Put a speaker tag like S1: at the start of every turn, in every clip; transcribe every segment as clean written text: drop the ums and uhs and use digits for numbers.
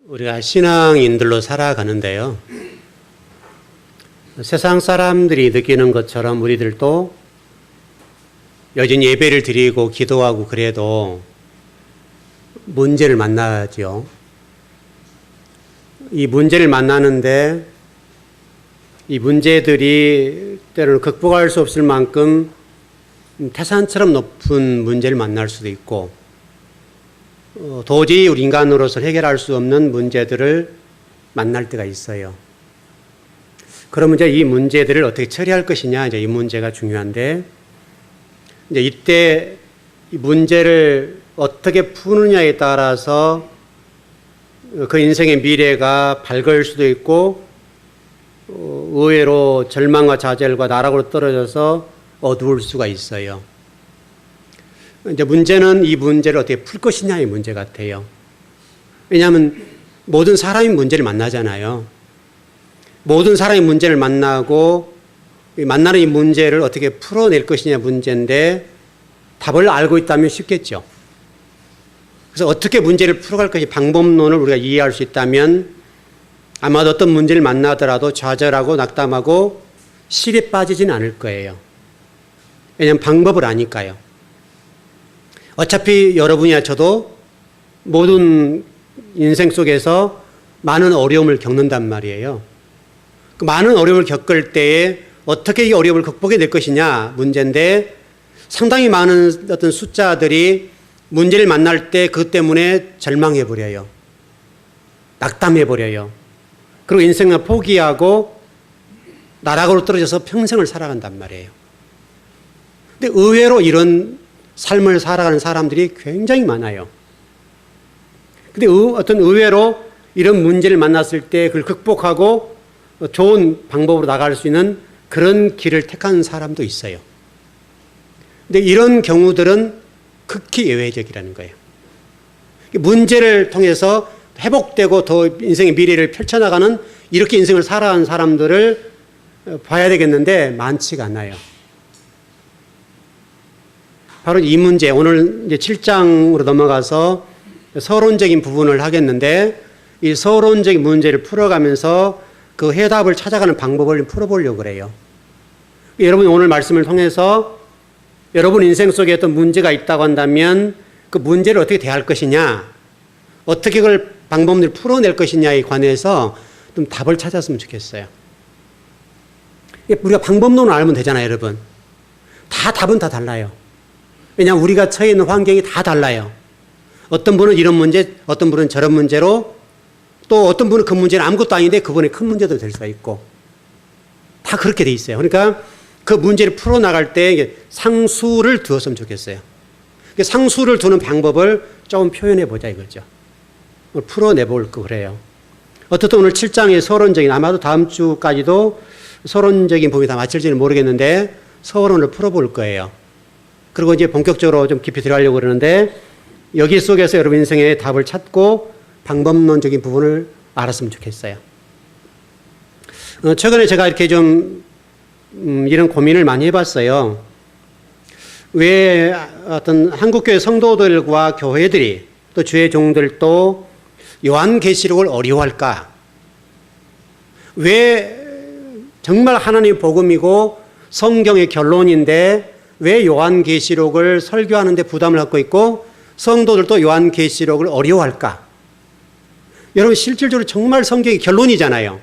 S1: 우리가 신앙인들로 살아가는데요. 세상 사람들이 느끼는 것처럼 우리들도 여전히 예배를 드리고 기도하고 그래도 문제를 만나죠. 이 문제를 만나는데 이 문제들이 때로는 극복할 수 없을 만큼 태산처럼 높은 문제를 만날 수도 있고 도저히 우리 인간으로서 해결할 수 없는 문제들을 만날 때가 있어요. 그러면 이제 이 문제들을 어떻게 처리할 것이냐, 이제 이 문제가 중요한데, 이제 이때 이 문제를 어떻게 푸느냐에 따라서 그 인생의 미래가 밝을 수도 있고, 의외로 절망과 좌절과 나락으로 떨어져서 어두울 수가 있어요. 이제 문제는 이 문제를 어떻게 풀 것이냐의 문제 같아요. 왜냐하면 모든 사람이 문제를 만나잖아요. 모든 사람이 문제를 만나고 만나는 이 문제를 어떻게 풀어낼 것이냐 문제인데 답을 알고 있다면 쉽겠죠. 그래서 어떻게 문제를 풀어갈 것이 방법론을 우리가 이해할 수 있다면 아마도 어떤 문제를 만나더라도 좌절하고 낙담하고 실에 빠지지는 않을 거예요. 왜냐하면 방법을 아니까요. 어차피 여러분이나 저도 모든 인생 속에서 많은 어려움을 겪는단 말이에요. 그 많은 어려움을 겪을 때에 어떻게 이 어려움을 극복해낼 것이냐 문제인데 상당히 많은 어떤 숫자들이 문제를 만날 때 그것 때문에 절망해버려요. 낙담해버려요. 그리고 인생을 포기하고 나락으로 떨어져서 평생을 살아간단 말이에요. 근데 의외로 이런 삶을 살아가는 사람들이 굉장히 많아요. 근데 어떤 의외로 이런 문제를 만났을 때 그걸 극복하고 좋은 방법으로 나갈 수 있는 그런 길을 택한 사람도 있어요. 근데 이런 경우들은 극히 예외적이라는 거예요. 문제를 통해서 회복되고 더 인생의 미래를 펼쳐나가는 이렇게 인생을 살아가는 사람들을 봐야 되겠는데 많지가 않아요. 바로 이 문제, 오늘 이제 7장으로 넘어가서 서론적인 부분을 하겠는데 이 서론적인 문제를 풀어가면서 그 해답을 찾아가는 방법을 풀어보려고 그래요. 여러분이 오늘 말씀을 통해서 여러분 인생 속에 어떤 문제가 있다고 한다면 그 문제를 어떻게 대할 것이냐, 어떻게 그걸 방법을 풀어낼 것이냐에 관해서 좀 답을 찾았으면 좋겠어요. 우리가 방법론을 알면 되잖아요, 여러분. 답은 다 달라요. 왜냐하면 우리가 처해 있는 환경이 다 달라요. 어떤 분은 이런 문제, 어떤 분은 저런 문제로, 또 어떤 분은 그 문제는 아무것도 아닌데 그분의 큰 문제도 될 수가 있고 다 그렇게 돼 있어요. 그러니까 그 문제를 풀어나갈 때 상수를 두었으면 좋겠어요. 상수를 두는 방법을 조금 표현해 보자 이거죠. 풀어내볼 거 그래요. 어떻든 오늘 7장의 서론적인, 아마도 다음 주까지도 서론적인 부분이 다 마칠지는 모르겠는데 서론을 풀어볼 거예요. 그리고 이제 본격적으로 좀 깊이 들어가려고 그러는데 여기 속에서 여러분 인생의 답을 찾고 방법론적인 부분을 알았으면 좋겠어요. 최근에 제가 이렇게 좀 이런 고민을 많이 해봤어요. 왜 어떤 한국교회 성도들과 교회들이 또 주의 종들도 요한계시록을 어려워할까? 왜 정말 하나님의 복음이고 성경의 결론인데 왜 요한계시록을 설교하는데 부담을 갖고 있고 성도들도 요한계시록을 어려워할까? 여러분 실질적으로 정말 성경의 결론이잖아요.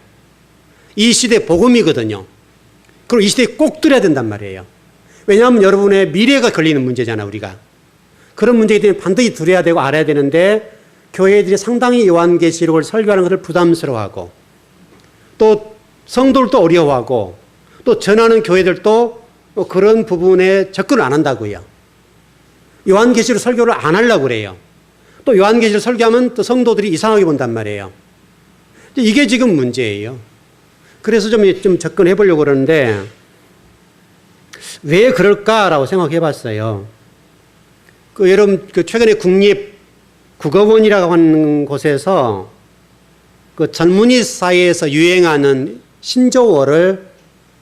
S1: 이 시대 복음이거든요. 그리고 이 시대에 꼭 들어야 된단 말이에요. 왜냐하면 여러분의 미래가 걸리는 문제잖아 우리가. 그런 문제이기 때문에 반드시 들어야 되고 알아야 되는데 교회들이 상당히 요한계시록을 설교하는 것을 부담스러워하고 또 성도들도 어려워하고 또 전하는 교회들도 그런 부분에 접근을 안 한다고요. 요한계시록 설교를 안 하려고 그래요. 또 요한계시록 설교하면 또 성도들이 이상하게 본단 말이에요. 이게 지금 문제예요. 그래서 좀 접근해 보려고 그러는데 왜 그럴까라고 생각해 봤어요. 여러분 최근에 국립국어원이라고 하는 곳에서 그 젊은이 사이에서 유행하는 신조어를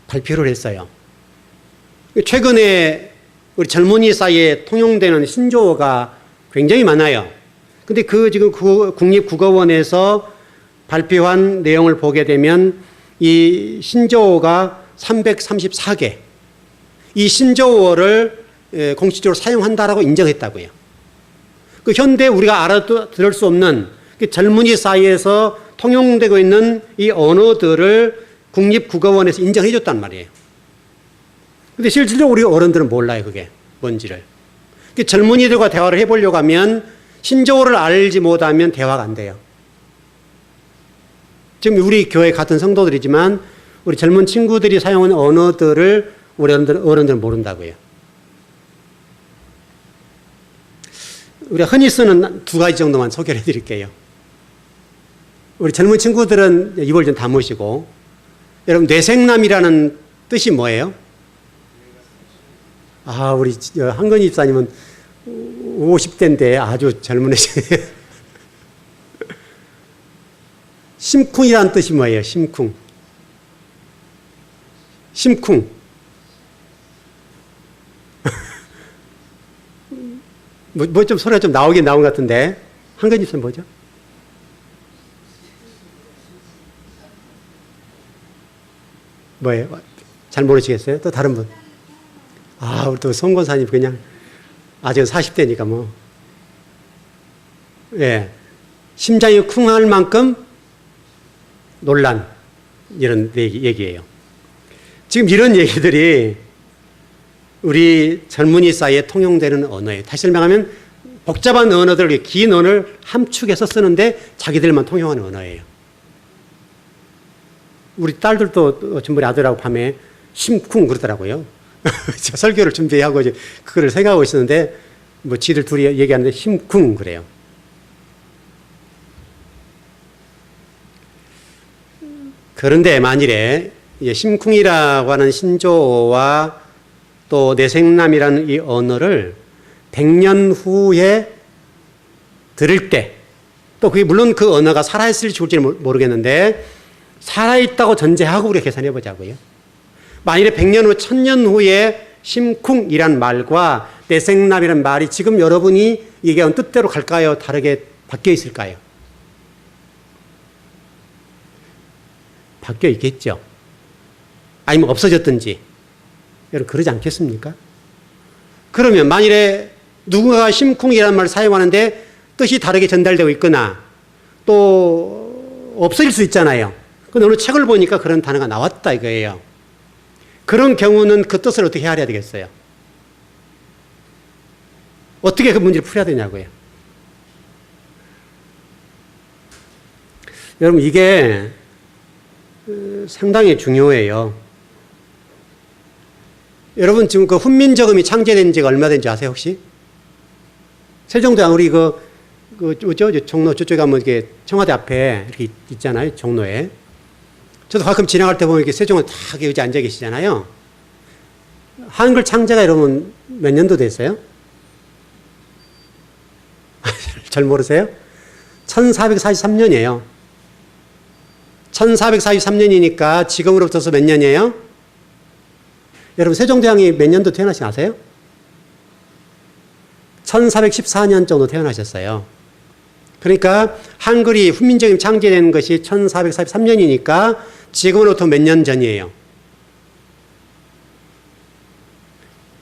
S1: 발표를 했어요. 최근에 우리 젊은이 사이에 통용되는 신조어가 굉장히 많아요. 근데 그 지금 국립국어원에서 발표한 내용을 보게 되면 이 신조어가 334개. 이 신조어를 공식적으로 사용한다라고 인정했다고요. 그 현대 우리가 알아들을 수 없는 그 젊은이 사이에서 통용되고 있는 이 언어들을 국립국어원에서 인정해 줬단 말이에요. 근데 실질적으로 우리 어른들은 몰라요, 그게 뭔지를. 젊은이들과 대화를 해보려고 하면 신조어를 알지 못하면 대화가 안 돼요. 지금 우리 교회 같은 성도들이지만 우리 젊은 친구들이 사용하는 언어들을 우리 어른들은 모른다고요. 우리가 흔히 쓰는 두 가지 정도만 소개를 해드릴게요. 우리 젊은 친구들은 입을 좀 다무시고, 여러분 뇌생남이라는 뜻이 뭐예요? 아, 우리 한건희 집사님은 50대인데 아주 젊으시네요. 심쿵이라는 뜻이 뭐예요? 심쿵. 심쿵. 뭐 좀 소리가 좀 나오긴 나온 것 같은데, 한건희 집사님 뭐죠? 뭐예요? 잘 모르시겠어요? 또 다른 분? 아, 우리 또 송권사님 그냥 아직 40대니까 뭐. 예. 심장이 쿵할 만큼 논란. 이런 얘기예요. 지금 이런 얘기들이 우리 젊은이 사이에 통용되는 언어예요. 다시 설명하면 복잡한 언어들, 긴 언어를 함축해서 쓰는데 자기들만 통용하는 언어예요. 우리 딸들도 전부 아들하고 밤에 심쿵 그러더라고요. 설교를 준비하고 이제 그거를 생각하고 있었는데 뭐 지들 둘이 얘기하는데 심쿵 그래요. 그런데 만일에 심쿵이라고 하는 신조어와 또 내생남이라는 이 언어를 100년 후에 들을 때, 또 그게 물론 그 언어가 살아있을지 죽을지는 모르겠는데 살아있다고 전제하고 우리가 계산해 보자고요. 만일에 100년 후, 1000년 후에 심쿵이란 말과 내생남이란 말이 지금 여러분이 얘기한 뜻대로 갈까요? 다르게 바뀌어 있을까요? 바뀌어 있겠죠. 아니면 없어졌든지. 여러분 그러지 않겠습니까? 그러면 만일에 누군가가 심쿵이라는 말을 사용하는데 뜻이 다르게 전달되고 있거나 또 없어질 수 있잖아요. 근데 어느 책을 보니까 그런 단어가 나왔다 이거예요. 그런 경우는 그 뜻을 어떻게 헤아려야 되겠어요? 어떻게 그 문제를 풀어야 되냐고요. 여러분 이게 상당히 중요해요. 여러분 지금 그 훈민정음이 창제된 지가 얼마 된지 아세요 혹시? 세종대왕 우리 종로 저쪽에 가면 이렇게 청와대 앞에 이렇게 있잖아요. 종로에. 저도 가끔 지나갈 때 보면 이렇게 세종은 다 의자에 앉아 계시잖아요. 한글 창제가 여러분 몇 년도 됐어요? 잘 모르세요? 1443년이에요. 1443년이니까 지금으로부터서 몇 년이에요? 여러분 세종대왕이 몇 년도 태어나신 아세요? 1414년 정도 태어나셨어요. 그러니까 한글이 훈민정음이 창제된 것이 1443년이니까 지금으로부터 몇 년 전이에요?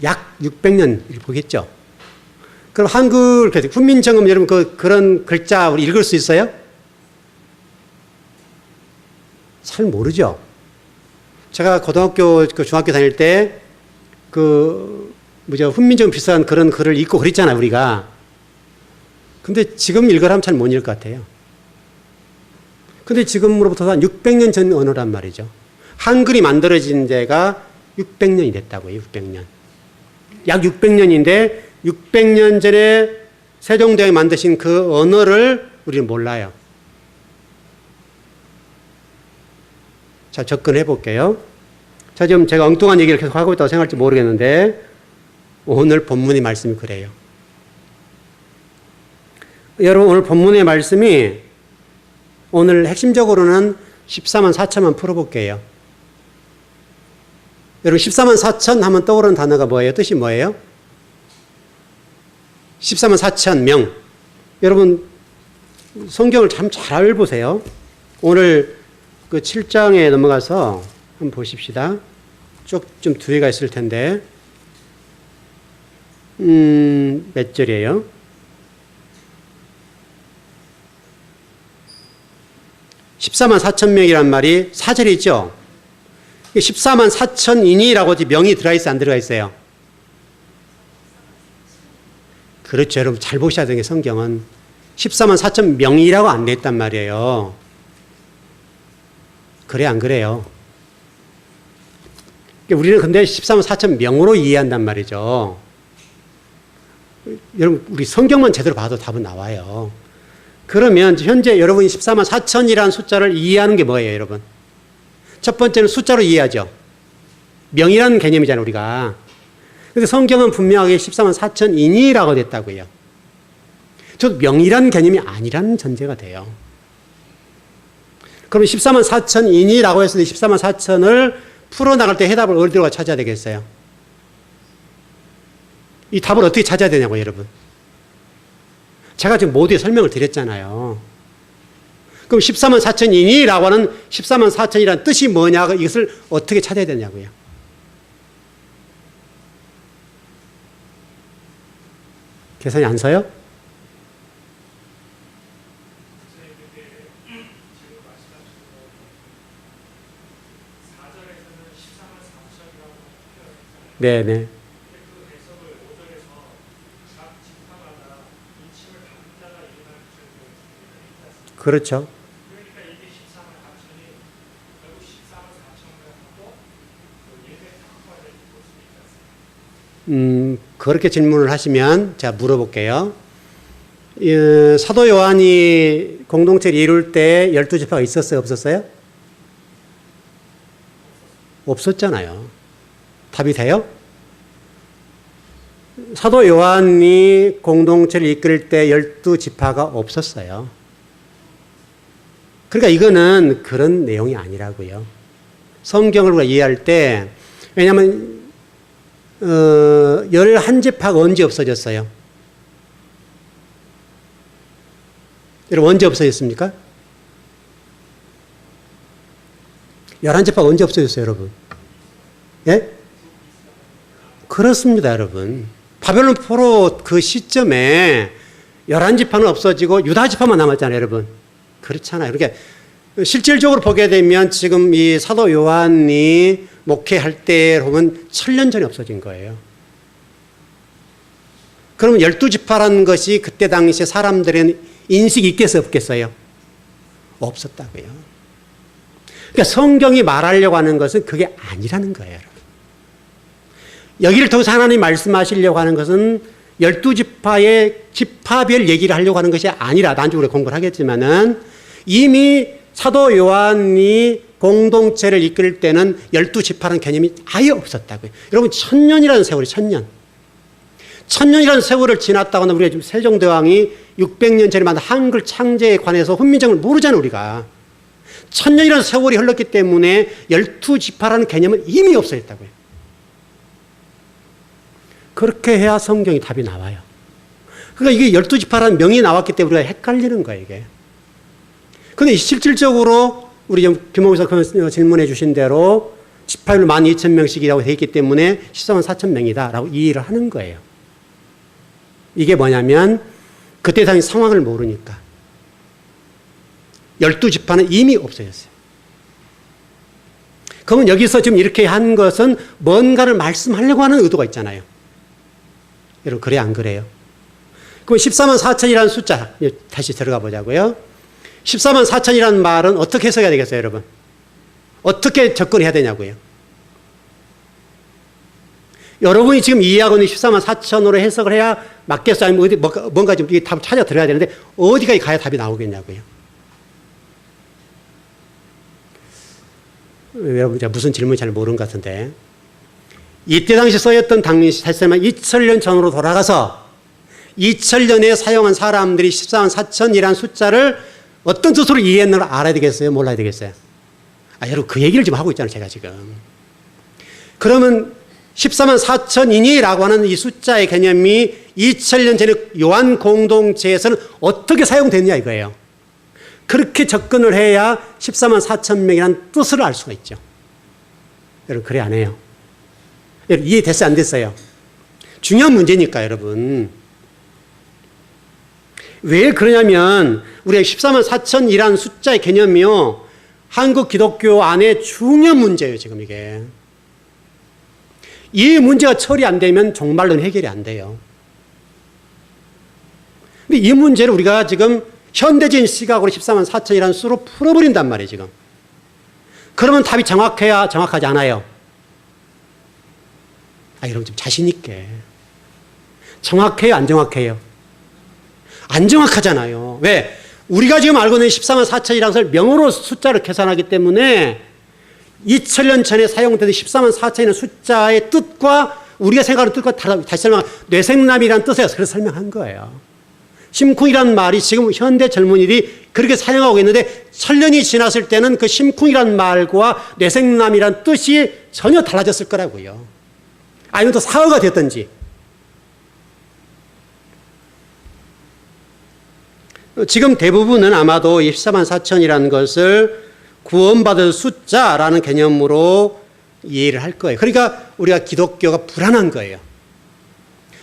S1: 약 600년 보겠죠. 그럼 한글 훈민정음 여러분 그런 글자 우리 읽을 수 있어요? 잘 모르죠. 제가 고등학교, 중학교 다닐 때, 훈민정음 비슷한 그런 글을 읽고 그랬잖아요, 우리가. 근데 지금 읽으라면 잘 못 읽을 것 같아요. 근데 지금으로부터 한 600년 전 언어란 말이죠. 한글이 만들어진 데가 600년이 됐다고요, 600년. 약 600년인데, 600년 전에 세종대왕이 만드신 그 언어를 우리는 몰라요. 자, 접근해 볼게요. 자, 지금 제가 엉뚱한 얘기를 계속 하고 있다고 생각할지 모르겠는데, 오늘 본문의 말씀이 그래요. 여러분, 오늘 본문의 말씀이 오늘 핵심적으로는 14만 4천만 풀어볼게요. 여러분, 14만 4천 하면 떠오르는 단어가 뭐예요? 뜻이 뭐예요? 14만 4천 명. 여러분, 성경을 참 잘 보세요. 오늘 그 7장에 넘어가서 한번 보십시다. 쭉 좀 뒤에가 있을 텐데, 몇 절이에요? 14만 4천 명이란 말이 4절에 있죠? 14만 4천인이라고 명이 들어가 있어요? 안 들어가 있어요? 그렇죠. 여러분 잘 보셔야 되는 게 성경은 14만 4천 명이라고 안 냈단 말이에요. 그래 안 그래요? 우리는 근데 14만 4천 명으로 이해한단 말이죠. 여러분 우리 성경만 제대로 봐도 답은 나와요. 그러면 현재 여러분이 14만 4천이라는 숫자를 이해하는 게 뭐예요, 여러분? 첫 번째는 숫자로 이해하죠. 명이라는 개념이잖아요, 우리가. 근데 성경은 분명하게 14만 4천인이라고 됐다고요. 저도 명이라는 개념이 아니라는 전제가 돼요. 그럼 14만 4천인이라고 했을 때 14만 4천을 풀어나갈 때 해답을 어디로 찾아야 되겠어요? 이 답을 어떻게 찾아야 되냐고요, 여러분. 제가 지금 모두에 설명을 드렸잖아요. 그럼 14만 4천인이라고 하는 14만 4천이라는 뜻이 뭐냐, 이것을 어떻게 찾아야 되냐고요. 계산이 안 서요? 네네. 그렇죠. 그렇게 질문을 하시면 제가 물어볼게요. 사도 요한이 공동체를 이룰 때 12지파가 있었어요? 없었어요? 없었잖아요. 답이 돼요? 사도 요한이 공동체를 이끌 때 12지파가 없었어요. 그러니까 이거는 그런 내용이 아니라고요. 성경을 우리가 이해할 때, 왜냐하면 11지파가 언제 없어졌어요? 여러분 언제 없어졌습니까? 11지파가 언제 없어졌어요, 여러분? 예? 그렇습니다, 여러분. 바벨론 포로 그 시점에 11지파는 없어지고 유다지파만 남았잖아요, 여러분. 그렇잖아요. 그러니까 실질적으로 보게 되면 지금 이 사도 요한이 목회할 때 보면 1000년 전에 없어진 거예요. 그러면 12지파라는 것이 그때 당시에 사람들의 인식이 있겠어요, 없겠어요? 없었다고요. 그러니까 성경이 말하려고 하는 것은 그게 아니라는 거예요, 여러분. 여기를 통해서 하나님이 말씀하시려고 하는 것은 12지파의 지파별 얘기를 하려고 하는 것이 아니라, 나중에 공부를 하겠지만은 이미 사도 요한이 공동체를 이끌 때는 12지파라는 개념이 아예 없었다고요. 여러분 1000년이라는 세월이 1000년. 1000년이라는 세월을 지났다고 하면 우리가 지금 세종대왕이 600년 전에 만든 한글 창제에 관해서 훈민정음을 모르잖아요, 우리가. 1000년이라는 세월이 흘렀기 때문에 12지파라는 개념은 이미 없어졌다고요. 그렇게 해야 성경이 답이 나와요. 그러니까 이게 12지파라는 명이 나왔기 때문에 우리가 헷갈리는 거예요, 이게. 근데 실질적으로 우리 김홍석 질문해 주신 대로 지파율 12,000명씩이라고 되어 있기 때문에 14만 4천 명이다라고 이해를 하는 거예요. 이게 뭐냐면 그때 당시 상황을 모르니까. 12지파는 이미 없어졌어요. 그러면 여기서 지금 이렇게 한 것은 뭔가를 말씀하려고 하는 의도가 있잖아요. 여러분 그래 안 그래요? 그럼 14만 4천이라는 숫자 다시 들어가 보자고요. 14만 4천이라는 말은 어떻게 해석해야 되겠어요, 여러분? 어떻게 접근해야 되냐고요? 여러분이 지금 이해하고 있는 14만 4천으로 해석을 해야 맞겠어요? 아니면 어디 뭔가 좀 답을 찾아 들어야 되는데 어디까지 가야 답이 나오겠냐고요? 여러분 제가 무슨 질문인지 잘 모르는 것 같은데 이때 당시 써였던 당시 다시 말하면 2000년 전으로 돌아가서 2000년에 사용한 사람들이 14만 4천이라는 숫자를 어떤 뜻으로 이해했는가 알아야 되겠어요? 몰라야 되겠어요? 여러분 그 얘기를 지금 하고 있잖아요, 제가 지금. 그러면 14만 4천이니라고 하는 이 숫자의 개념이 2000년 전에 요한 공동체에서는 어떻게 사용됐냐 이거예요. 그렇게 접근을 해야 14만 4천 명이라는 뜻을 알 수가 있죠. 여러분, 그래 안 해요? 여러분, 이해됐어요? 안 됐어요? 중요한 문제니까, 여러분. 왜 그러냐면, 우리가 14만 4천이라는 숫자의 개념이요, 한국 기독교 안에 중요한 문제예요, 지금 이게. 이 문제가 처리 안 되면 종말론 해결이 안 돼요. 근데 이 문제를 우리가 지금 현대적인 시각으로 14만 4천이라는 수로 풀어버린단 말이에요, 지금. 그러면 답이 정확해야 정확하지 않아요? 여러분 좀 자신있게. 정확해요, 안 정확해요? 안 정확하잖아요. 왜? 우리가 지금 알고 있는 14만 4천이라는 것을 명으로 숫자를 계산하기 때문에 2000년 전에 사용되던 14만 4천이라는 숫자의 뜻과 우리가 생각하는 뜻과 다시 설명한 뇌생남이라는 뜻에서 그래서 설명한 거예요. 심쿵이라는 말이 지금 현대 젊은이들이 그렇게 사용하고 있는데 1000년이 지났을 때는 그 심쿵이라는 말과 뇌생남이라는 뜻이 전혀 달라졌을 거라고요. 아니면 또 사어가 됐든지. 지금 대부분은 아마도 14만 4천이라는 것을 구원받을 숫자라는 개념으로 이해를 할 거예요. 그러니까 우리가 기독교가 불안한 거예요.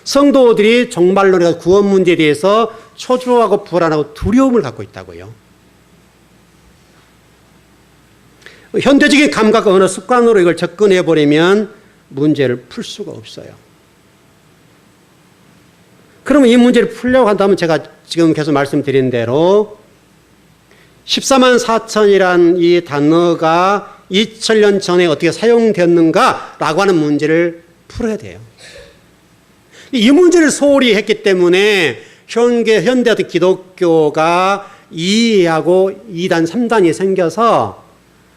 S1: 성도들이 종말론과 구원 문제에 대해서 초조하고 불안하고 두려움을 갖고 있다고요. 현대적인 감각과 어느 습관으로 이걸 접근해버리면 문제를 풀 수가 없어요. 그러면 이 문제를 풀려고 한다면 제가 지금 계속 말씀드린 대로 14만 4천이란 이 단어가 2000년 전에 어떻게 사용되었는가라고 하는 문제를 풀어야 돼요. 이 문제를 소홀히 했기 때문에 현대 어떤 기독교가 2하고 2단, 3단이 생겨서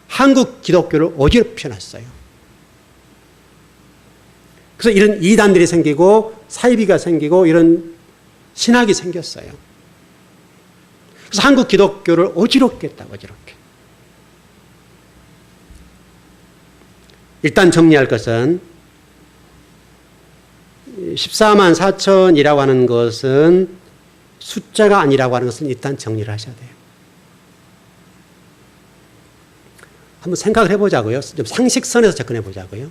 S1: 한국 기독교를 어지럽혀 놨어요. 그래서 이런 2단들이 생기고 사이비가 생기고 이런 신학이 생겼어요. 그래서 한국 기독교를 어지럽게 했다, 어지럽게. 일단 정리할 것은 14만 4천이라고 하는 것은 숫자가 아니라고 하는 것은 일단 정리를 하셔야 돼요. 한번 생각을 해보자고요. 좀 상식선에서 접근해 보자고요.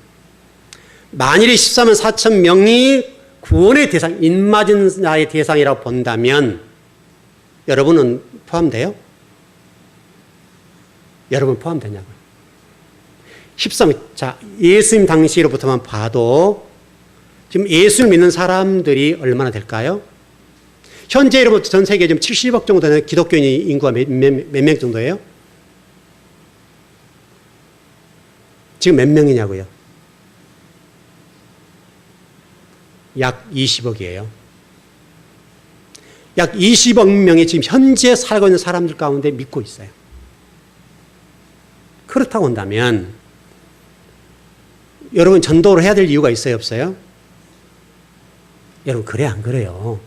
S1: 만일에 14만 4천 명이 구원의 대상, 인맞은 자의 대상이라고 본다면 여러분은 포함돼요? 여러분 포함되냐고요? 13, 자, 예수님 당시로부터만 봐도 지금 예수를 믿는 사람들이 얼마나 될까요? 현재 여러분 전 세계에 지금 70억 정도 되는 기독교인 인구가 몇 명 정도예요? 지금 몇 명이냐고요? 약 20억이에요. 약 20억 명이 지금 현재 살고 있는 사람들 가운데 믿고 있어요. 그렇다고 한다면 여러분 전도를 해야 될 이유가 있어요, 없어요? 여러분 그래 안 그래요?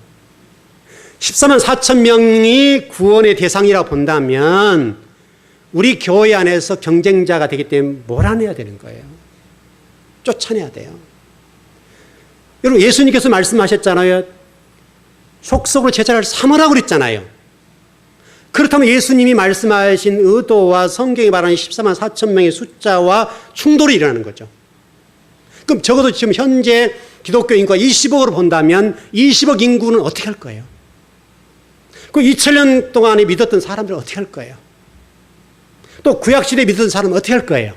S1: 14만 4천 명이 구원의 대상이라고 본다면 우리 교회 안에서 경쟁자가 되기 때문에 몰아내야 되는 거예요. 쫓아내야 돼요. 여러분 예수님께서 말씀하셨잖아요. 속속으로 제자를 삼으라고 그랬잖아요. 그렇다면 예수님이 말씀하신 의도와 성경이 말하는 14만 4천 명의 숫자와 충돌이 일어나는 거죠. 그럼 적어도 지금 현재 기독교 인구가 20억으로 본다면 20억 인구는 어떻게 할 거예요? 그 2000년 동안에 믿었던 사람들은 어떻게 할 거예요? 또 구약시대에 믿었던 사람은 어떻게 할 거예요?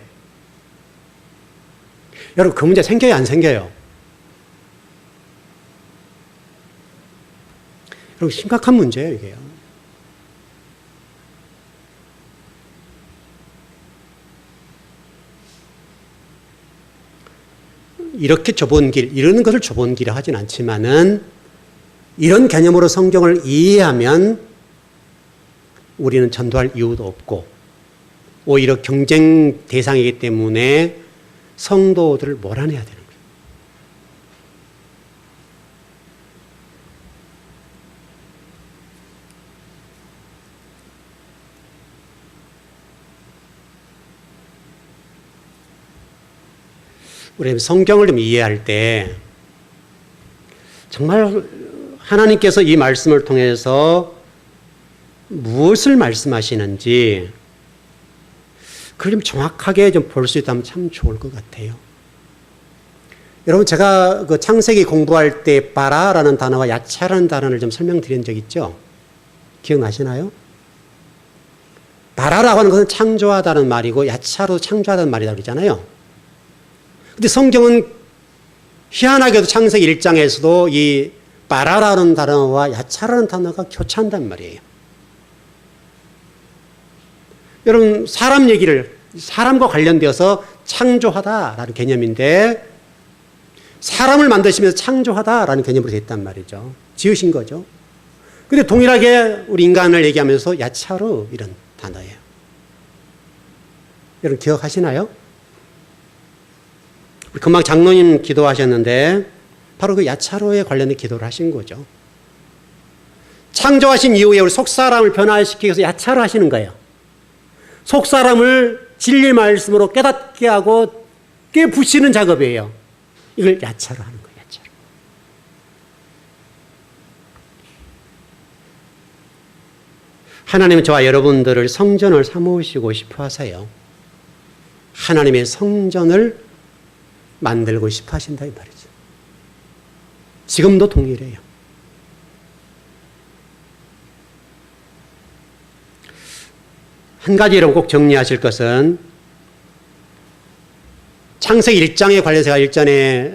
S1: 여러분 그 문제 생겨요, 안 생겨요? 여러분 심각한 문제예요, 이게요. 이렇게 좁은 길, 이런 것을 좁은 길이라 하진 않지만은 이런 개념으로 성경을 이해하면 우리는 전도할 이유도 없고 오히려 경쟁 대상이기 때문에 성도들을 몰아내야 되는 거예요. 우리 성경을 좀 이해할 때 정말 하나님께서 이 말씀을 통해서 무엇을 말씀하시는지 그걸 좀 정확하게 좀 볼 수 있다면 참 좋을 것 같아요. 여러분, 제가 그 창세기 공부할 때 바라라는 단어와 야차라는 단어를 좀 설명드린 적 있죠? 기억나시나요? 바라라고 하는 것은 창조하다는 말이고 야차로 창조하다는 말이라고 그러잖아요. 근데 성경은 희한하게도 창세기 1장에서도 이 바라라는 단어와 야차라는 단어가 교차한단 말이에요. 여러분, 사람과 관련되어서 창조하다라는 개념인데 사람을 만드시면서 창조하다라는 개념으로 되어 있단 말이죠. 지으신 거죠. 근데 동일하게 우리 인간을 얘기하면서 야차로 이런 단어예요. 여러분 기억하시나요? 우리 금방 장로님 기도하셨는데 바로 그 야차로에 관련된 기도를 하신 거죠. 창조하신 이후에 우리 속사람을 변화시키기 위해서 야차로 하시는 거예요. 속사람을 진리 말씀으로 깨닫게 하고 깨부시는 작업이에요. 이걸 야차로 하는 거예요. 야차로. 하나님은 저와 여러분들을 성전을 삼으시고 싶어 하세요. 하나님의 성전을 만들고 싶어 하신다 이 말이죠. 지금도 동일해요. 한 가지 여러분 꼭 정리하실 것은 창세기 1장에 관해서 제가 일전에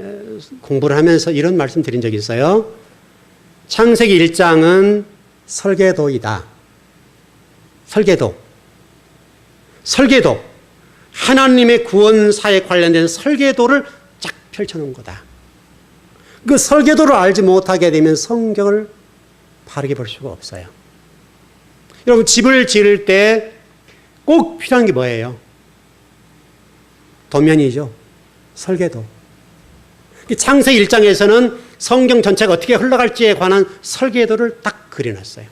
S1: 공부를 하면서 이런 말씀 드린 적이 있어요. 창세기 1장은 설계도이다. 설계도. 하나님의 구원사에 관련된 설계도를 쫙 펼쳐놓은 거다. 그 설계도를 알지 못하게 되면 성경을 바르게 볼 수가 없어요. 여러분, 집을 지을 때 꼭 필요한 게 뭐예요? 도면이죠. 설계도. 창세기 1장에서는 성경 전체가 어떻게 흘러갈지에 관한 설계도를 딱 그려놨어요.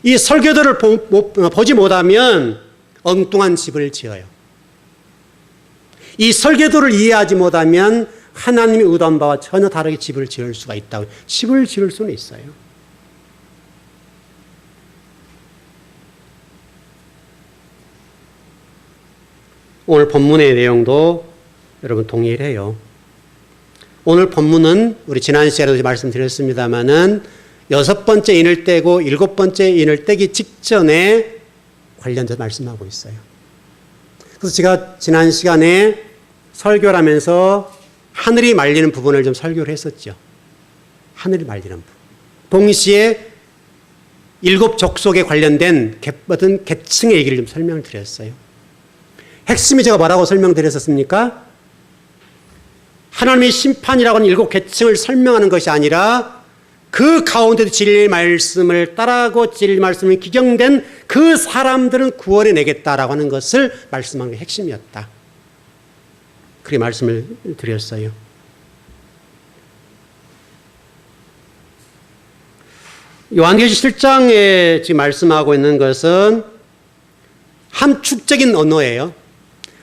S1: 이 설계도를 보지 못하면 엉뚱한 집을 지어요. 이 설계도를 이해하지 못하면 하나님이 의도한 바와 전혀 다르게 집을 지을 수가 있다고. 집을 지을 수는 있어요. 오늘 본문의 내용도 여러분 동일해요. 오늘 본문은 우리 지난 시간에도 말씀드렸습니다마는 6번째 인을 떼고 7번째 인을 떼기 직전에 관련돼서 말씀하고 있어요. 그래서 제가 지난 시간에 설교를 하면서 하늘이 말리는 부분을 좀 설교를 했었죠. 하늘이 말리는 부분. 동시에 7 족속에 관련된 어떤 계층의 얘기를 좀 설명을 드렸어요. 핵심이 제가 뭐라고 설명드렸었습니까? 하나님의 심판이라고 하는 7 계층을 설명하는 것이 아니라 그 가운데도 진리의 말씀을 따라하고 진리의 말씀을 기경된 그 사람들은 구원해 내겠다라고 하는 것을 말씀한 게 핵심이었다. 그렇게 말씀을 드렸어요. 요한계시 7장에 지금 말씀하고 있는 것은 함축적인 언어예요.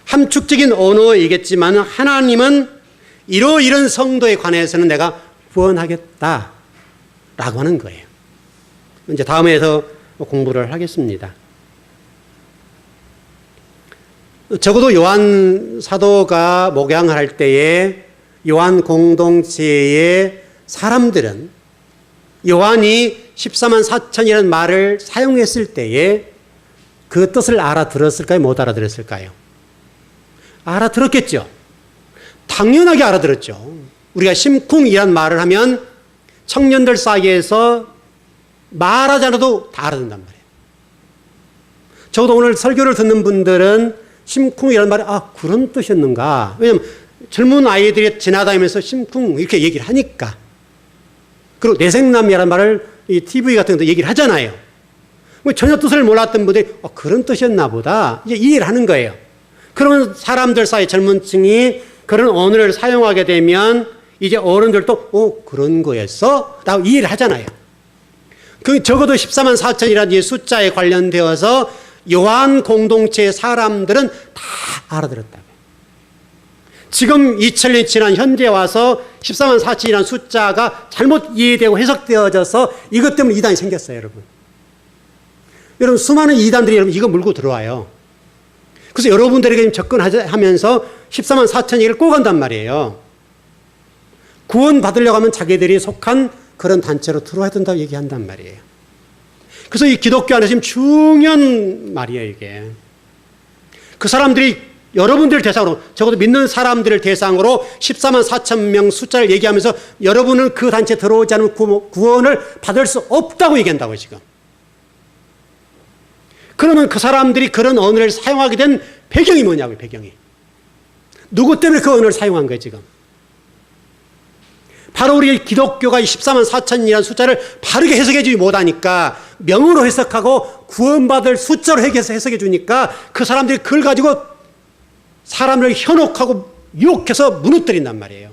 S1: 함축적인 언어이겠지만 하나님은 이런 성도에 관해서는 내가 구원하겠다 라고 하는 거예요. 이제 다음에서 공부를 하겠습니다. 적어도 요한 사도가 목양을 할 때에 요한 공동체의 사람들은 요한이 14만 4천이라는 말을 사용했을 때에 그 뜻을 알아들었을까요? 못 알아들었을까요? 알아들었겠죠. 당연하게 알아들었죠. 우리가 심쿵이란 말을 하면 청년들 사이에서 말하지 않아도 다 알아듣는단 말이에요. 적어도 오늘 설교를 듣는 분들은 심쿵이라는 말이 그런 뜻이었는가. 왜냐하면 젊은 아이들이 지나다니면서 심쿵 이렇게 얘기를 하니까. 그리고 내생남이라는 말을 이 TV 같은 데도 얘기를 하잖아요. 전혀 뜻을 몰랐던 분들이 그런 뜻이었나 보다 이제 이해를 하는 거예요. 그러면 사람들 사이 젊은 층이 그런 언어를 사용하게 되면 이제 어른들도 그런 거였어? 라고 이해를 하잖아요. 그 적어도 14만 4천이라는 이 숫자에 관련되어서 요한 공동체의 사람들은 다 알아들었다고요. 지금 2000년 지난 현재 와서 14만 4천이라는 숫자가 잘못 이해되고 해석되어져서 이것 때문에 이단이 생겼어요, 여러분. 여러분 수많은 이단들이 여러분 이거 물고 들어와요. 그래서 여러분들에게 접근하면서 14만 4천이를 꼬간단 말이에요. 구원 받으려고 하면 자기들이 속한 그런 단체로 들어와야 된다고 얘기한단 말이에요. 그래서 이 기독교 안에서 지금 중요한 말이에요, 이게. 그 사람들이 여러분들을 대상으로, 적어도 믿는 사람들을 대상으로 14만 4천 명 숫자를 얘기하면서 여러분은 그 단체에 들어오지 않으면 구원을 받을 수 없다고 얘기한다고요, 지금. 그러면 그 사람들이 그런 언어를 사용하게 된 배경이 뭐냐고요, 배경이. 누구 때문에 그 언어를 사용한 거예요, 지금. 바로 우리 기독교가 14만 4천이라는 숫자를 바르게 해석해 주지 못하니까 명으로 해석하고 구원받을 숫자로 해석해 주니까 그 사람들이 그걸 가지고 사람을 현혹하고 유혹해서 무너뜨린단 말이에요.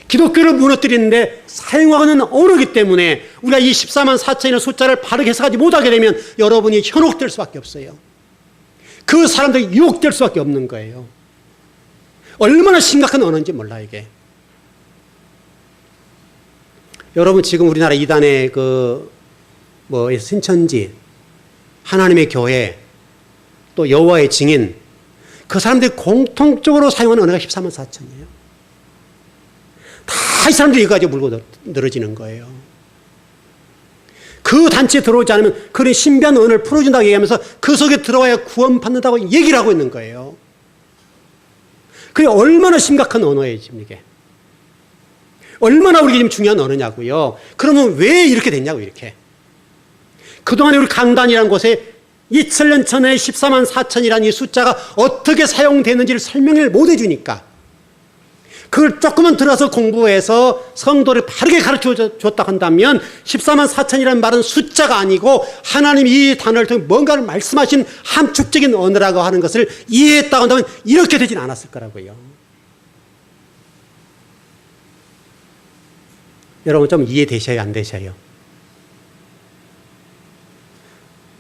S1: 기독교를 무너뜨리는데 사용하는 언어이기 때문에 우리가 이 14만 4천이라는 숫자를 바르게 해석하지 못하게 되면 여러분이 현혹될 수밖에 없어요. 그 사람들이 유혹될 수밖에 없는 거예요. 얼마나 심각한 언어인지 몰라 이게. 여러분 지금 우리나라 이단의 신천지, 하나님의 교회, 또 여호와의 증인, 그 사람들이 공통적으로 사용하는 언어가 14만 4천이에요. 다 이 사람들이 이거 가지고 물고 늘어지는 거예요. 그 단체에 들어오지 않으면 그런 신비한 언어를 풀어준다고 얘기하면서 그 속에 들어와야 구원받는다고 얘기를 하고 있는 거예요. 그게 얼마나 심각한 언어예요, 지금 이게. 얼마나 우리에게 지금 중요한 언어냐고요. 그러면 왜 이렇게 됐냐고, 이렇게. 그동안에 우리 강단이라는 곳에 2000년 전에 14만 4천이라는 이 숫자가 어떻게 사용되는지를 설명을 못 해주니까 그걸 조금만 들어서 공부해서 성도를 바르게 가르쳐 줬다 한다면 14만 4천이라는 말은 숫자가 아니고 하나님이 이 단어를 통해 뭔가를 말씀하신 함축적인 언어라고 하는 것을 이해했다고 한다면 이렇게 되진 않았을 거라고요. 여러분 좀 이해되셔요, 안 되셔요?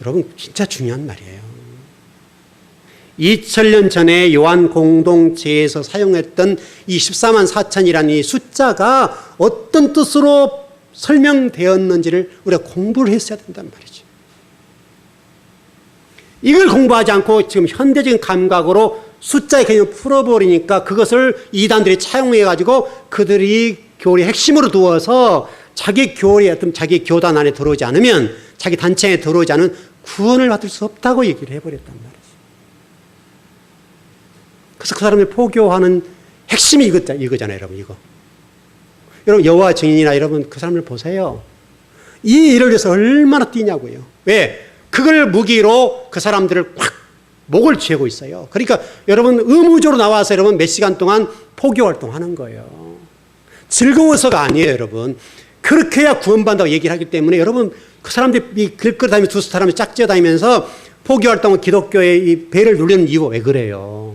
S1: 여러분 진짜 중요한 말이에요. 2000년 전에 요한 공동체에서 사용했던 이 14만 4천이라는 이 숫자가 어떤 뜻으로 설명되었는지를 우리가 공부를 했어야 된단 말이죠. 이걸 공부하지 않고 지금 현대적인 감각으로 숫자의 개념을 풀어버리니까 그것을 이단들이 차용해가지고 그들이 교리의 핵심으로 두어서 자기 교리, 자기 교단 안에 들어오지 않으면, 자기 단체에 들어오지 않으면 구원을 받을 수 없다고 얘기를 해버렸단 말이죠. 그래서 그 사람을 포교하는 핵심이 이거잖아요, 여러분, 이거. 여러분, 여호와 증인이나 여러분, 그 사람을 보세요. 이 일을 위해서 얼마나 뛰냐고요. 왜? 그걸 무기로 그 사람들을 확 목을 쥐고 있어요. 그러니까 여러분, 의무적으로 나와서 여러분 몇 시간 동안 포교 활동하는 거예요. 즐거워서가 아니에요, 여러분. 그렇게 해야 구원받는다고 얘기를 하기 때문에 여러분, 그 사람들이 길거리 다니면서 두 사람이 짝지어 다니면서 포교 활동은 기독교의 이 배를 누리는 이유가 왜 그래요?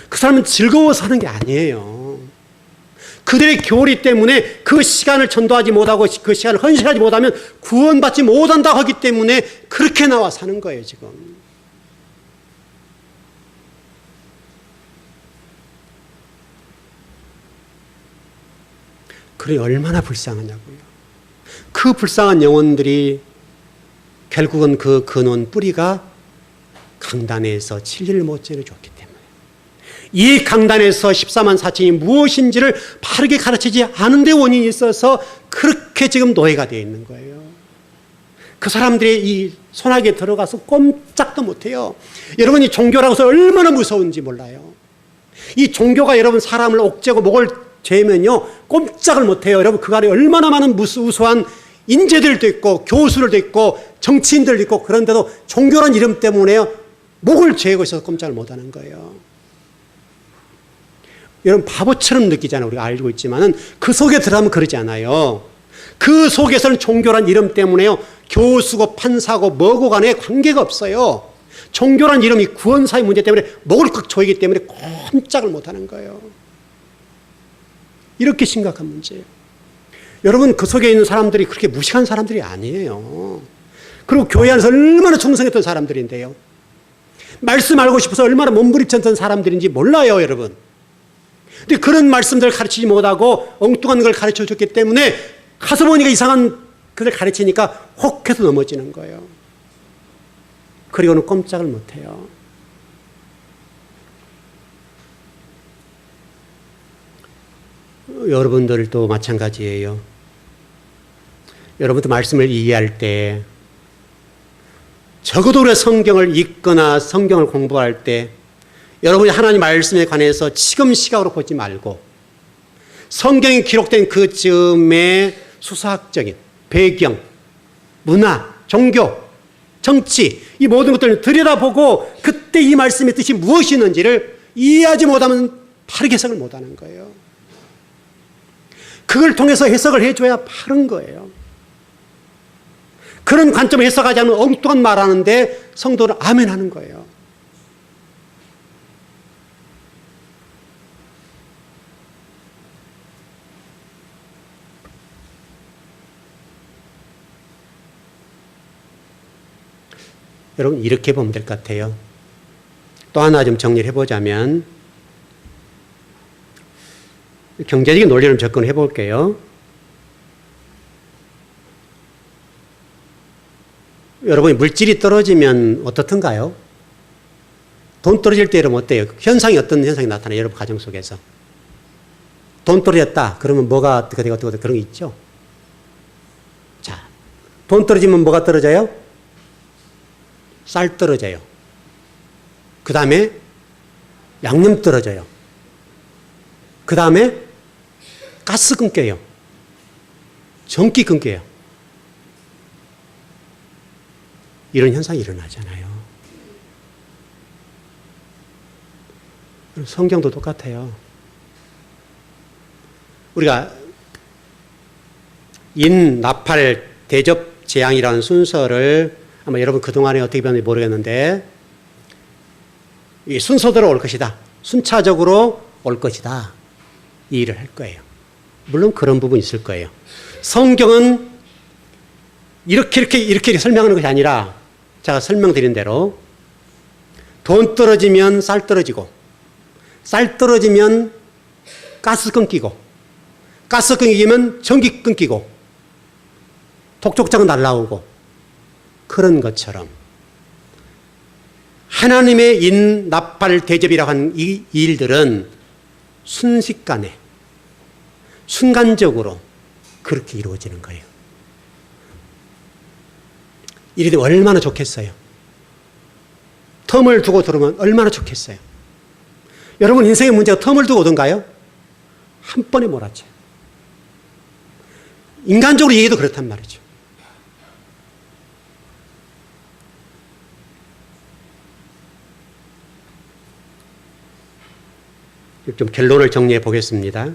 S1: 그 사람은 즐거워서 하는 게 아니에요. 그들의 교리 때문에 그 시간을 전도하지 못하고 그 시간을 헌신하지 못하면 구원받지 못한다고 하기 때문에 그렇게 나와 사는 거예요, 지금. 그래 얼마나 불쌍하냐고요. 그 불쌍한 영혼들이 결국은 그 근원 뿌리가 강단에서 진리를 못 전해줬기 때문에 이 강단에서 14만 4천이 무엇인지를 바르게 가르치지 않은 데 원인이 있어서 그렇게 지금 노예가 되어 있는 거예요. 그 사람들이 이 손아귀에 들어가서 꼼짝도 못해요. 여러분이 종교라고 해서 얼마나 무서운지 몰라요. 이 종교가 여러분 사람을 옥죄고 목을 죄면요 꼼짝을 못해요. 여러분 그 안에 얼마나 많은 우수한 인재들도 있고 교수들도 있고 정치인들도 있고 그런데도 종교란 이름 때문에요 목을 죄고 있어서 꼼짝을 못하는 거예요. 여러분 바보처럼 느끼잖아요. 우리가 알고 있지만은 그 속에 들어가면 그러지 않아요. 그 속에서는 종교란 이름 때문에요 교수고 판사고 뭐고 간에 관계가 없어요. 종교란 이름이 구원사의 문제 때문에 목을 꽉 조이기 때문에 꼼짝을 못하는 거예요. 이렇게 심각한 문제예요. 여러분 그 속에 있는 사람들이 그렇게 무식한 사람들이 아니에요. 그리고 교회 안에서 얼마나 충성했던 사람들인데요. 말씀 알고 싶어서 얼마나 몸부림쳤던 사람들인지 몰라요, 여러분. 근데 그런 말씀들을 가르치지 못하고 엉뚱한 걸 가르쳐줬기 때문에 가서 보니까 이상한 그들 가르치니까 혹해서 넘어지는 거예요. 그리고는 꼼짝을 못해요. 여러분들도 마찬가지예요. 여러분도 말씀을 이해할 때 적어도 우리가 성경을 읽거나 성경을 공부할 때 여러분이 하나님 말씀에 관해서 지금 시각으로 보지 말고 성경에 기록된 그 즈음의 수사학적인 배경, 문화, 종교, 정치 이 모든 것들을 들여다보고 그때 이 말씀의 뜻이 무엇이 있는지를 이해하지 못하면 바르게 해석을 못하는 거예요. 그걸 통해서 해석을 해줘야 바른 거예요. 그런 관점을 해석하지 않으면 엉뚱한 말하는데 성도는 아멘 하는 거예요. 여러분 이렇게 보면 될 것 같아요. 또 하나 좀 정리를 해보자면 경제적인 논리를 접근해 볼게요. 여러분이 물질이 떨어지면 어떻던가요? 돈 떨어질 때 여러분 어때요? 현상이 어떤 현상이 나타나요? 여러분 가정 속에서. 돈 떨어졌다. 그러면 뭐가 어떻게 되고 그런 게 있죠? 자, 돈 떨어지면 뭐가 떨어져요? 쌀 떨어져요. 그 다음에 양념 떨어져요. 그 다음에 가스 끊겨요. 전기 끊겨요. 이런 현상이 일어나잖아요. 성경도 똑같아요. 우리가 인, 나팔, 대접, 재앙이라는 순서를 아마 여러분 그동안에 어떻게 배웠는지 모르겠는데 이 순서대로 올 것이다. 순차적으로 올 것이다. 이 일을 할 거예요. 물론 그런 부분이 있을 거예요. 성경은 이렇게 설명하는 것이 아니라 제가 설명드린 대로 돈 떨어지면 쌀 떨어지고 쌀 떨어지면 가스 끊기고 가스 끊기면 전기 끊기고 독촉장 날라오고 그런 것처럼 하나님의 인, 나팔, 대접이라고 하는 이 일들은 순식간에 순간적으로 그렇게 이루어지는 거예요. 이리 되면 얼마나 좋겠어요. 텀을 두고 들어오면 얼마나 좋겠어요. 여러분 인생의 문제가 텀을 두고 오던가요? 한 번에 몰아쳐요. 인간적으로 얘기해도 그렇단 말이죠. 좀 결론을 정리해 보겠습니다.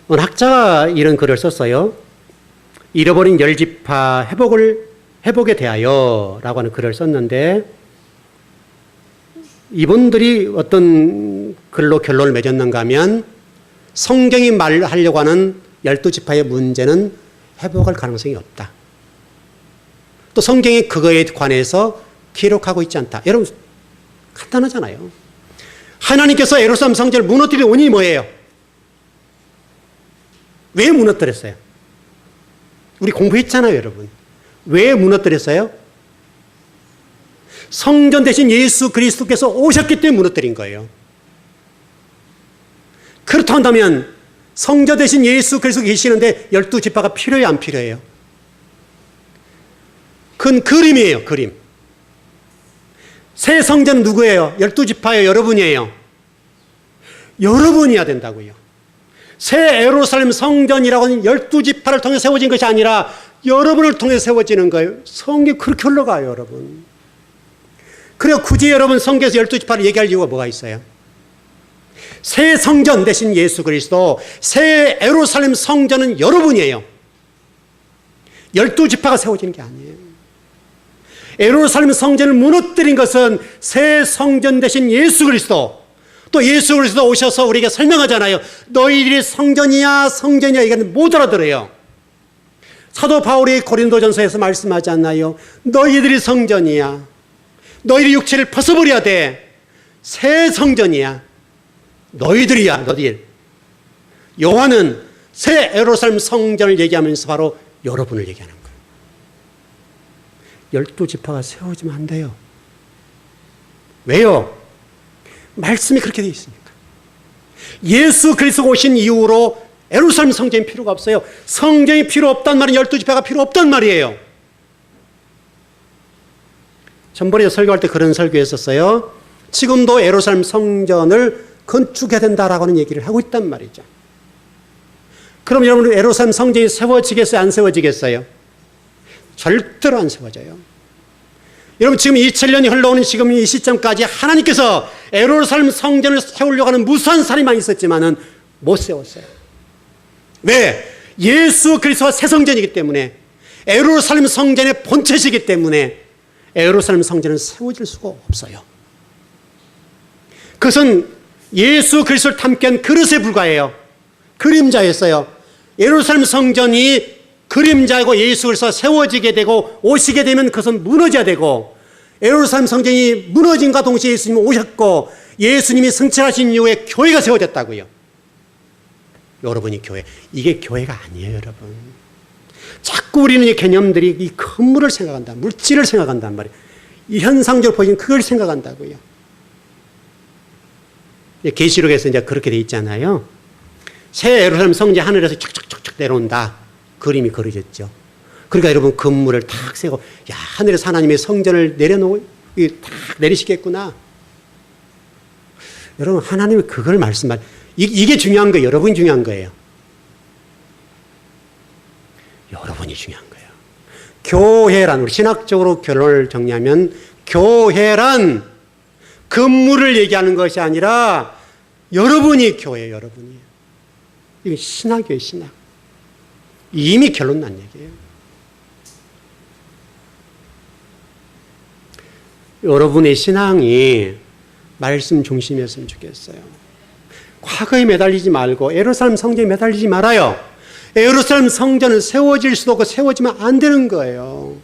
S1: 어느 학자가 이런 글을 썼어요. 잃어버린 열지파 회복에 대하여 라고 하는 글을 썼는데 이분들이 어떤 글로 결론을 맺었는가 하면 성경이 말하려고 하는 12지파의 문제는 회복할 가능성이 없다. 또 성경이 그거에 관해서 기록하고 있지 않다. 여러분 간단하잖아요. 하나님께서 예루살렘 성전을 무너뜨린 원인이 뭐예요? 왜 무너뜨렸어요? 우리 공부했잖아요, 여러분. 왜 무너뜨렸어요? 성전 대신 예수 그리스도께서 오셨기 때문에 무너뜨린 거예요. 그렇다 한다면 성전 대신 예수 그리스도 계시는데 12지파가 필요해요, 안 필요해요? 그건 그림이에요, 그림. 새 성전은 누구예요? 12지파예요, 여러분이에요. 여러분이어야 된다고요. 새 예루살렘 성전이라고 하는 12지파를 통해 세워진 것이 아니라 여러분을 통해 세워지는 거예요. 성경이 그렇게 흘러가요, 여러분. 그래서 굳이 여러분 성경에서 12지파를 얘기할 이유가 뭐가 있어요? 새 성전 대신 예수 그리스도, 새 예루살렘 성전은 여러분이에요. 12지파가 세워지는 게 아니에요. 예루살렘 성전을 무너뜨린 것은 새 성전 대신 예수 그리스도, 또 예수 그리스도 오셔서 우리에게 설명하잖아요. 너희들이 성전이야 성전이야 이건 못 알아들어요. 사도 바울이 고린도전서에서 말씀하지 않나요? 너희들이 성전이야. 너희들이 육체를 벗어버려야 돼. 새 성전이야. 너희들이야, 너희들. 요한은 새 예루살렘 성전을 얘기하면서 바로 여러분을 얘기하는 거예요. 12지파가 세워지면 안 돼요. 왜요? 말씀이 그렇게 되어 있으니까. 예수 그리스도가 오신 이후로 예루살렘 성전이 필요가 없어요. 성전이 필요 없단 말은 12지파가 필요 없단 말이에요. 전번에 설교할 때 그런 설교했었어요. 지금도 예루살렘 성전을 건축해야 된다라고 하는 얘기를 하고 있단 말이죠. 그럼 여러분 예루살렘 성전이 세워지겠어요? 안 세워지겠어요? 절대로 안 세워져요. 여러분 지금 2000년이 흘러오는 지금 이 시점까지 하나님께서 예루살렘 성전을 세우려고 하는 무수한 사람이 많이 있었지만은 못 세웠어요. 왜? 예수 그리스도가 새 성전이기 때문에, 예루살렘 성전의 본체시기 때문에 예루살렘 성전은 세워질 수가 없어요. 그것은 예수 그리스도를 담긴 그릇에 불과해요. 그림자였어요. 예루살렘 성전이 그림자이고 예수 그리스도가 세워지게 되고 오시게 되면 그것은 무너져야 되고, 예루살렘 성전이 무너짐과 동시에 예수님이 오셨고 예수님이 승천하신 이후에 교회가 세워졌다고요. 여러분이 교회, 이게 교회가 아니에요. 여러분, 자꾸 우리는 이 개념들이 이 건물을 생각한다, 물질을 생각한단 말이에요. 이 현상적으로 보이는 그걸 생각한다고요. 계시록에서 이제 그렇게 돼 있잖아요. 새 예루살렘 성전 하늘에서 척척척척 내려온다, 그림이 그려졌죠. 그러니까 여러분 건물을 탁 세고, 야, 하늘에서 하나님의 성전을 탁 내리시겠구나. 여러분 하나님이 그걸 말씀하시, 이게 중요한 거예요. 여러분이 중요한 거예요. 여러분이 중요한 거예요. 교회란, 우리 신학적으로 결론을 정리하면 교회란 건물을 얘기하는 것이 아니라 여러분이 교회예요. 여러분이. 이게 신학이에요. 신학. 이미 결론 난 얘기예요. 여러분의 신앙이 말씀 중심이었으면 좋겠어요. 과거에 매달리지 말고 예루살렘 성전에 매달리지 말아요. 예루살렘 성전은 세워질 수도 없고 세워지면 안 되는 거예요.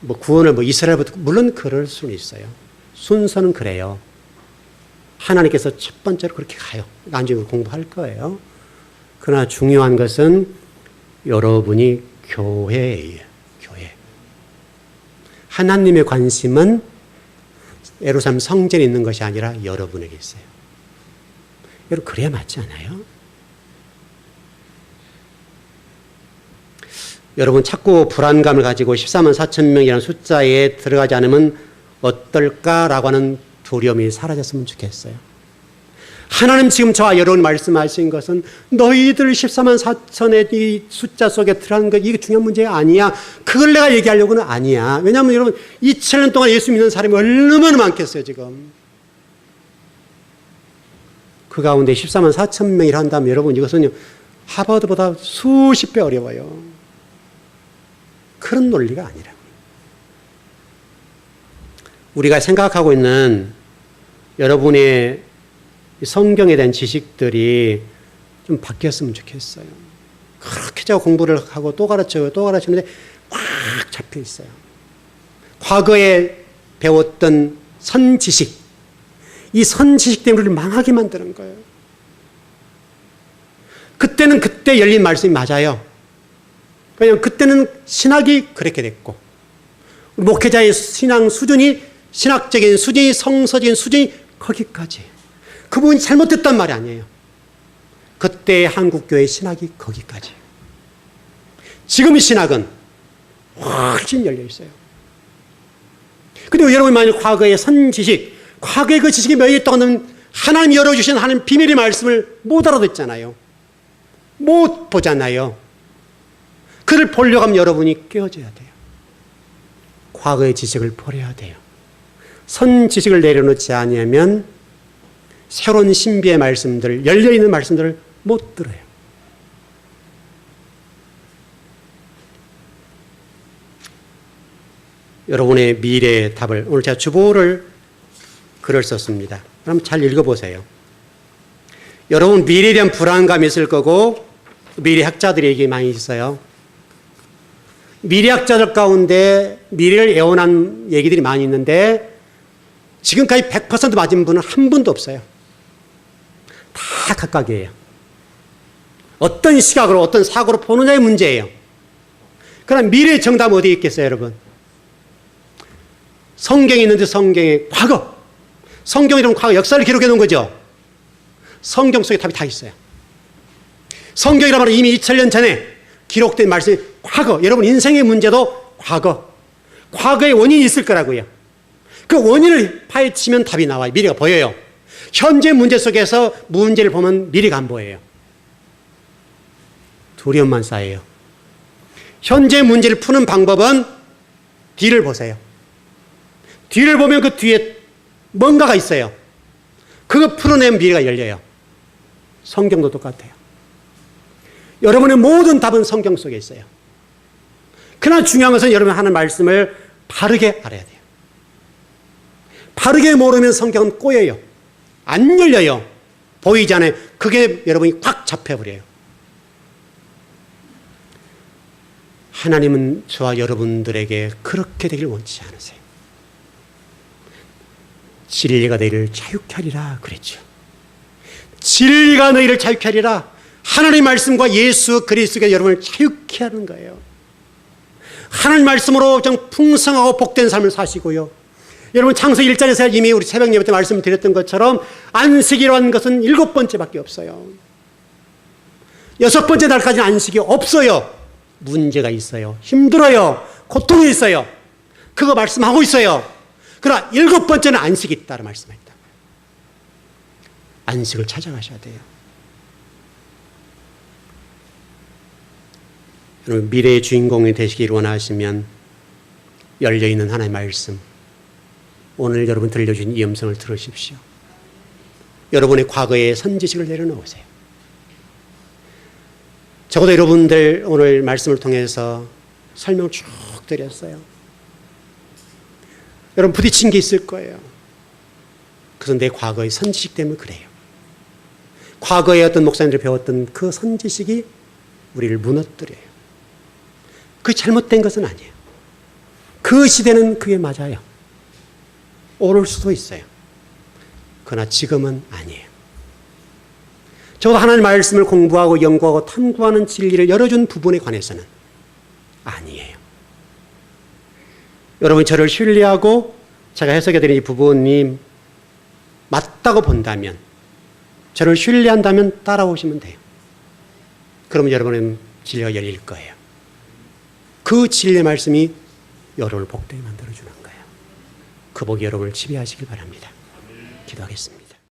S1: 구원을 이스라엘부터, 물론 그럴 수는 있어요. 순서는 그래요. 하나님께서 첫 번째로 그렇게 가요. 나중에 공부할 거예요. 그러나 중요한 것은 여러분이 교회예요. 교회. 하나님의 관심은 예루살렘 성전에 있는 것이 아니라 여러분에게 있어요. 여러분, 그래야 맞지 않아요? 여러분 자꾸 불안감을 가지고 14만 4천 명이라는 숫자에 들어가지 않으면 어떨까라고 하는 두려움이 사라졌으면 좋겠어요. 하나님 지금 저와 여러분 말씀하신 것은 너희들 14만 4천의 이 숫자 속에 들어가는 것, 이게 중요한 문제가 아니야. 그걸 내가 얘기하려고는 아니야. 왜냐하면 여러분 2000년 동안 예수 믿는 사람이 얼마나 많겠어요 지금. 그 가운데 14만 4천 명이라 한다면 여러분 이것은 하버드보다 수십 배 어려워요. 그런 논리가 아니라. 우리가 생각하고 있는 여러분의 성경에 대한 지식들이 좀 바뀌었으면 좋겠어요. 그렇게 제가 공부를 하고 또 가르쳐요. 또 가르치는데 꽉 잡혀 있어요. 과거에 배웠던 선지식, 이 선지식 때문에 우리를 망하게 만드는 거예요. 그때는 그때 열린 말씀이 맞아요. 왜냐하면 그때는 신학이 그렇게 됐고 목회자의 신앙 수준이, 신학적인 수준이, 성서적인 수준이 거기까지. 그 부분이 잘못됐단 말이 아니에요. 그때의 한국교회의 신학이 거기까지. 지금의 신학은 훨씬 열려 있어요. 그리고 여러분이 만약 과거의 선지식, 과거의 그 지식이 몇 년 동안은 하나님이 열어주신 하나님 비밀의 말씀을 못 알아듣잖아요. 못 보잖아요. 그를 보려고 하면 여러분이 깨어져야 돼요. 과거의 지식을 버려야 돼요. 선지식을 내려놓지 않으면 새로운 신비의 말씀들, 열려있는 말씀들을 못 들어요. 여러분의 미래의 답을, 오늘 제가 주보를 글을 썼습니다. 그럼 잘 읽어보세요. 여러분 미래에 대한 불안감이 있을 거고 미래학자들이 얘기 많이 있어요. 미래학자들 가운데 미래를 예언한 얘기들이 많이 있는데 지금까지 100% 맞은 분은 한 분도 없어요. 다 각각이에요. 어떤 시각으로 어떤 사고로 보느냐의 문제예요. 그러나 미래의 정답은 어디에 있겠어요, 여러분? 성경에 있는데 성경의 과거. 성경이라면 과거 역사를 기록해 놓은 거죠. 성경 속에 답이 다 있어요. 성경이라면 이미 2000년 전에 기록된 말씀이 과거. 여러분 인생의 문제도 과거. 과거의 원인이 있을 거라고요. 그 원인을 파헤치면 답이 나와요. 미래가 보여요. 현재 문제 속에서 문제를 보면 미래가 안 보여요. 두려움만 쌓여요. 현재 문제를 푸는 방법은 뒤를 보세요. 뒤를 보면 그 뒤에 뭔가가 있어요. 그거 풀어내면 미래가 열려요. 성경도 똑같아요. 여러분의 모든 답은 성경 속에 있어요. 그러나 중요한 것은 여러분 하는 말씀을 바르게 알아야 돼요. 바르게 모르면 성경은 꼬여요. 안 열려요. 보이지 않아요. 그게 여러분이 꽉 잡혀버려요. 하나님은 저와 여러분들에게 그렇게 되길 원치 않으세요. 진리가 너희를 자유케 하리라 그랬죠. 진리가 너희를 자유케 하리라. 하나님의 말씀과 예수 그리스도가 여러분을 자유케 하는 거예요. 하나님 말씀으로 좀 풍성하고 복된 삶을 사시고요. 여러분 창세기 1장에서 이미 우리 새벽 예배 때 말씀을 드렸던 것처럼 안식이라는 것은 7번째밖에 없어요. 6번째 날까지는 안식이 없어요. 문제가 있어요. 힘들어요. 고통이 있어요. 그거 말씀하고 있어요. 그러나 7번째는 안식이 있다는 말씀입니다. 안식을 찾아가셔야 돼요. 여러분 미래의 주인공이 되시길 원하시면 열려있는 하나님의 말씀, 오늘 여러분 들려주신 이 음성을 들으십시오. 여러분의 과거의 선지식을 내려놓으세요. 적어도 여러분들 오늘 말씀을 통해서 설명을 쭉 드렸어요. 여러분 부딪힌 게 있을 거예요. 그것은 내 과거의 선지식 때문에 그래요. 과거에 어떤 목사님들이 배웠던 그 선지식이 우리를 무너뜨려요. 그게 잘못된 것은 아니에요. 그 시대는 그게 맞아요. 옳을 수도 있어요. 그러나 지금은 아니에요. 적어도 하나님의 말씀을 공부하고 연구하고 탐구하는 진리를 열어준 부분에 관해서는 아니에요. 여러분이 저를 신뢰하고 제가 해석해드린 이 부분이 맞다고 본다면, 저를 신뢰한다면 따라오시면 돼요. 그러면 여러분은 진리가 열릴 거예요. 그 진리의 말씀이 여러분을 복되게 만들어주는 거예요. 그 복이 여러분을 지배하시길 바랍니다. 기도하겠습니다.